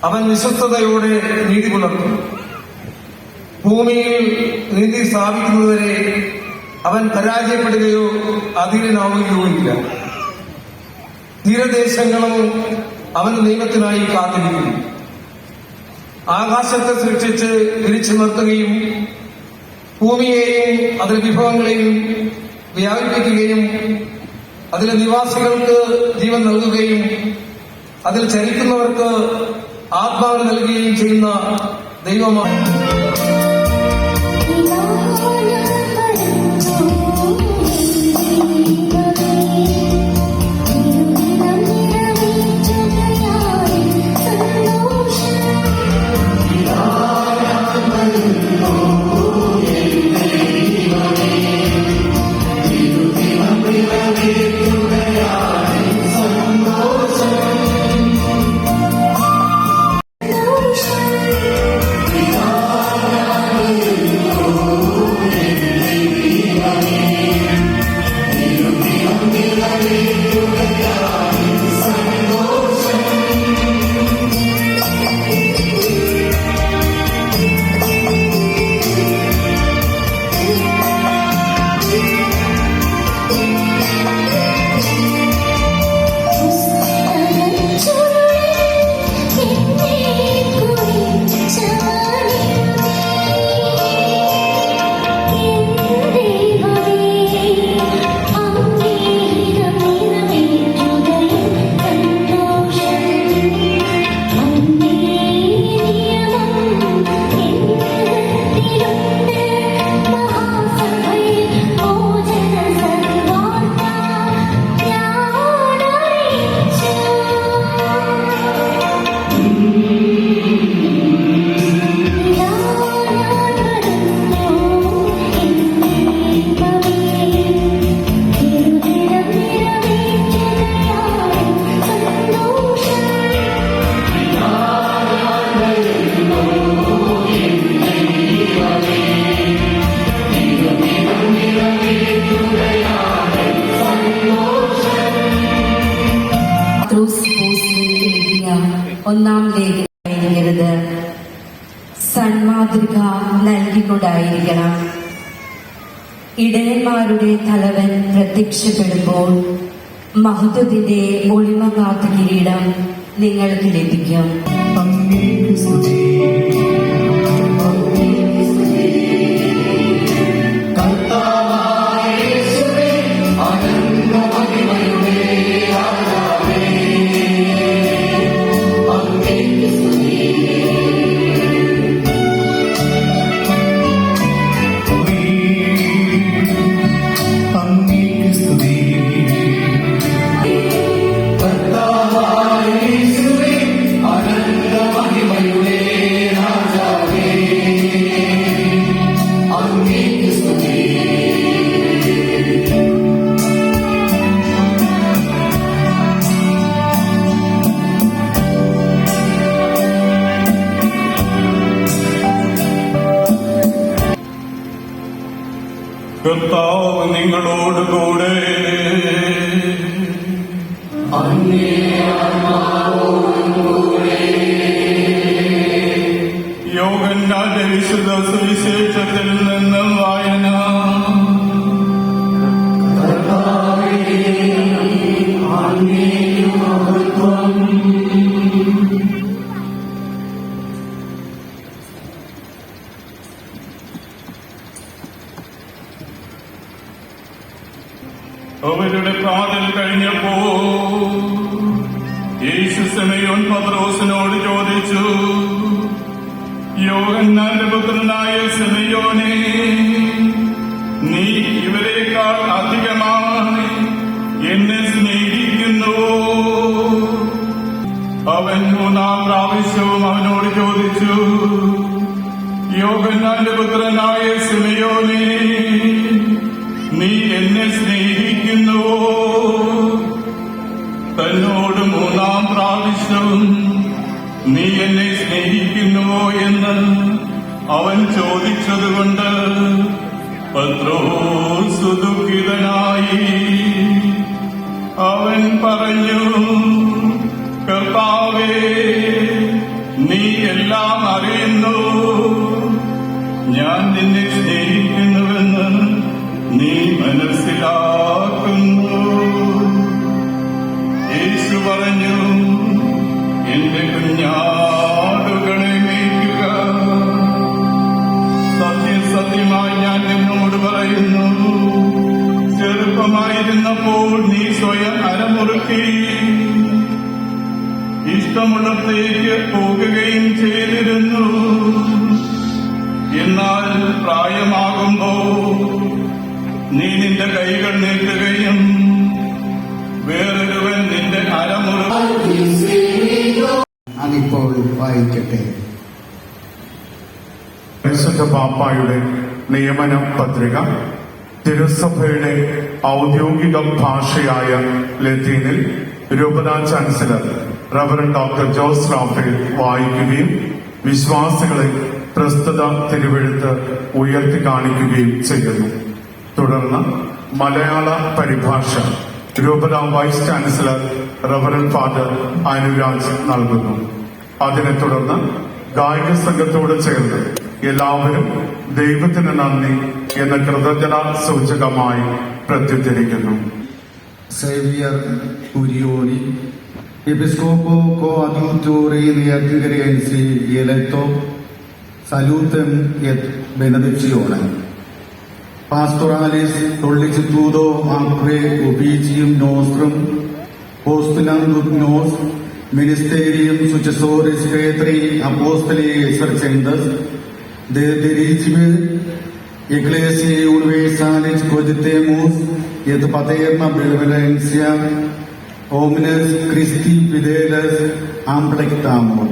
അവൻ വിശ്വസ്തയോടെ നീതി പുലർത്തും. ഭൂമിയിൽ നീതി സ്ഥാപിക്കുന്നതുവരെ അവൻ പരാജയപ്പെടുകയോ അധീരനാവുകയോ ഇല്ല. തീരദേശങ്ങളും അവൻ നിയമത്തിനായി കാത്തിരിക്കുന്നു. ആകാശത്തെ സൃഷ്ടിച്ച് തിരിച്ചു നിർത്തുകയും ഭൂമിയെയും അതിലെ വിഭവങ്ങളെയും വ്യാപിപ്പിക്കുകയും അതിലെ നിവാസികൾക്ക് ജീവൻ നൽകുകയും അതിൽ ചരിക്കുന്നവർക്ക് ആത്മാവ് നൽകുകയും ചെയ്യുന്ന ദൈവമാണ്. ഒന്നാം ലേഖനമായിരിക്കരുത്, സന്മാതൃക നൽകിക്കൊണ്ടായിരിക്കണം. ഇടയന്മാരുടെ തലവൻ പ്രത്യക്ഷപ്പെടുമ്പോൾ മഹത്വത്തിന്റെ ഒളിമകാത്ത കിരീടം നിങ്ങൾക്ക് ലഭിക്കും. കർത്താവ് നിങ്ങളോടുകൂടെ. യോഹന്നാന്റെ വിശുദ്ധ സുവിശേഷത്തിൽ നിന്ന് വായന. അവരുടെ പ്രാതൽ കഴിഞ്ഞപ്പോ യേശു സിമയോൻ പത്രോസിനോട് ചോദിച്ചു, യോഹന്നാന്റെ പുത്രനായ സിമയോനെ, നീ ഇവരെക്കാൾ അധികമായി എന്നെ സ്നേഹിക്കുന്നുവോ? അവൻ മൂന്നാം പ്രാവശ്യവും അവനോട് ചോദിച്ചു, യോഹന്നാന്റെ പുത്രനായ സിമയോനെ, നീ എന്നെ സ്നേഹിക്കുന്നുവോ? തന്നോട് മൂന്നാം പ്രാവശ്യവും നീ എന്നെ സ്നേഹിക്കുന്നുവോ എന്ന് അവൻ ചോദിച്ചതുകൊണ്ട് പത്രോസ് ദുഃഖിതനായി. ചെന്നപ്പോൾ നീ സ്വയം അരമുറുക്കുകയും ഇഷ്ടമുള്ളത്തേക്ക് പോകുകയും ചെയ്തിരുന്നു. എന്നാൽ പ്രായമാകുമ്പോൾ നീ നിന്റെ കൈകൾ നീട്ടുകയും വേറൊരുവൻ നിന്റെ അതിപ്പോൾ വായിക്കട്ടെ. പരിശുദ്ധ പാപ്പായുടെ നിയമന പത്രിക തിരുസഭയുടെ ഔദ്യോഗിക ഭാഷയായ ലത്തീനിൽ രൂപതാ chancellor reverend doctor Jose Raphael വായിക്കുകയും വിശ്വാസികളെ പ്രസ്തുത തിരുവെഴുത്ത് ഉയർത്തി കാണിക്കുകയും ചെയ്യുന്നു. തുടർന്ന് മലയാള പരിഭാഷ രൂപതാ vice chancellor reverend father Anuraj നൽകുന്നു. അതിനെ തുടർന്ന് ഗായക സംഘത്തോട് ചേർന്ന് എല്ലാവരും ദൈവത്തിന് നന്ദി എന്ന കൃതജ്ഞതാ സൂചകമായി പ്രത്യുദ്ധരിക്കുന്നു. Xavier Curioni, Episcopo coadjutori neatigrensi eletto, salutem et benedictionem. Pastoralis sollicitudo amque officium nostrum, postulandum nos, ministerium successoris Petri apostoli exercendas, de dirigime Ecclesiae universalis cogitemus et paterna benevolentia omnes Christi fideles amplectamur.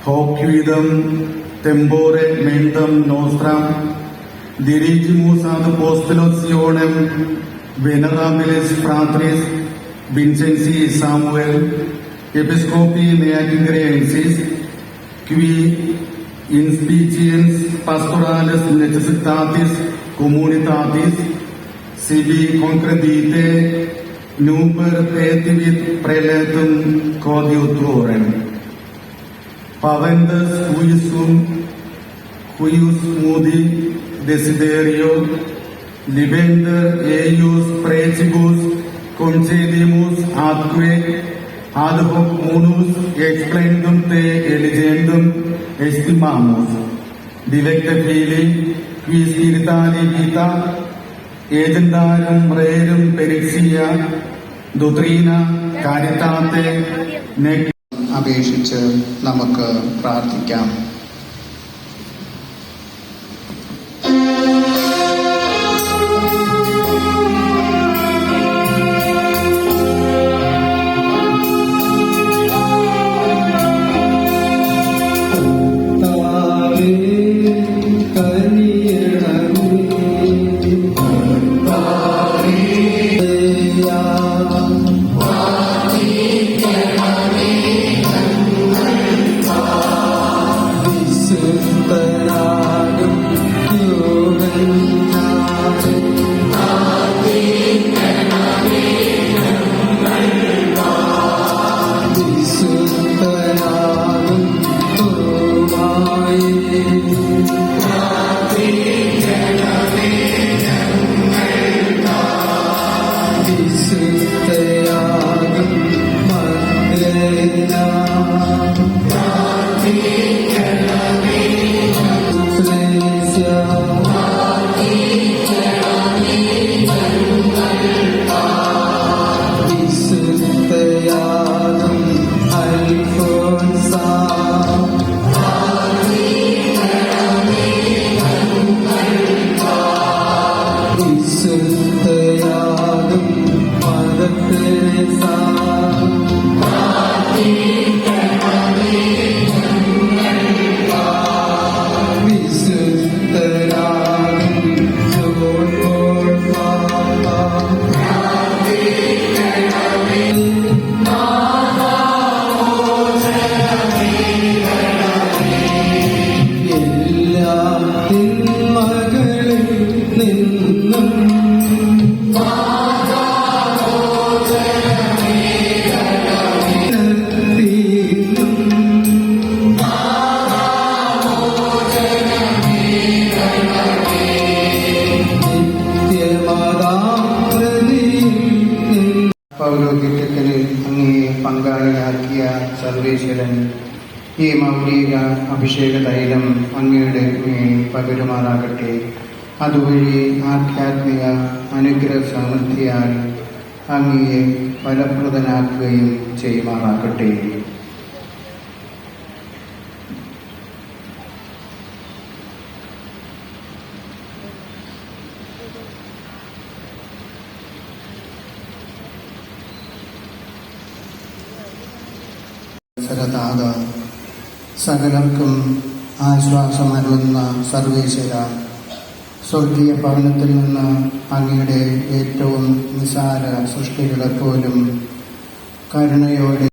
Hoc quidem tempore mentem nostram dirigimus ad apostolationem venerabilis fratris Vincenzi Samuel Episcopi Neatigrensis qui in speciens pastorales necessitatis communitatis sibi concredite nuper petivit prelatum coadjutorem pavendas huius mudi desiderio libender eius precibus concedimus atque ad hoc munus explendum te eligendum estimamus dilecta fili qui spiritali vita agendarum rerum perixia doctrina caritate nec അപേക്ഷിച്ച് നമുക്ക് പ്രാർത്ഥിക്കാം. പൗരോഹിത്യത്തിന് അങ്ങയെ പങ്കാളിയാക്കിയ സർവേശ്വരൻ ഈ മൗലിക അഭിഷേക തൈലം അങ്ങയുടെ മേൽ പകരുമാറാകട്ടെ. അതുവഴി ആധ്യാത്മിക അനുഗ്രഹ സമൃദ്ധിയാൽ അങ്ങയെ ഫലപ്രദനാക്കുകയും ചെയ്യുമാറാകട്ടെ. സകതാത സകലർക്കും ആശ്വാസമരുന്ന സർവേശ്വര, സ്വർഗീയ ഭവനത്തിൽ നിന്ന് അങ്ങയുടെ ഏറ്റവും നിസാര സൃഷ്ടികളെ പോലും കരുണയോടെ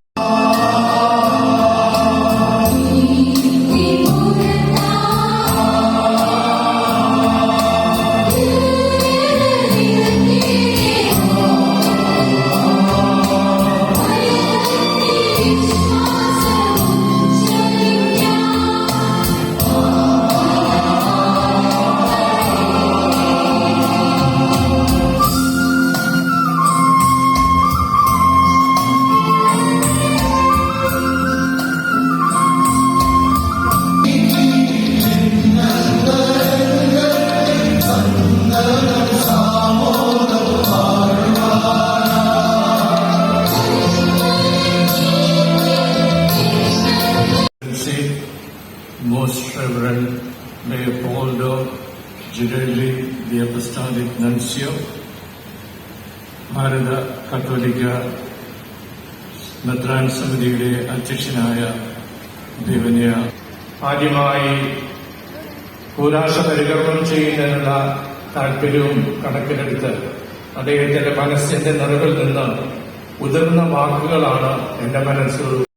Most Reverend Leopoldo Girelli, the Apostolic Nuncio, ഭാരത കത്തോലിക്ക മെത്രാൻ സമിതിയുടെ അധ്യക്ഷനായ ദേവന്യ, ആദ്യമായി കൂരാശ പരികർമ്മം ചെയ്യുന്നതിനുള്ള താല്പര്യവും കണക്കിലെടുത്ത് അദ്ദേഹത്തിന്റെ മനസ്സിന്റെ നിറവിൽ നിന്ന് ഉതിർന്ന വാക്കുകളാണ് എന്റെ മനസ്സിൽ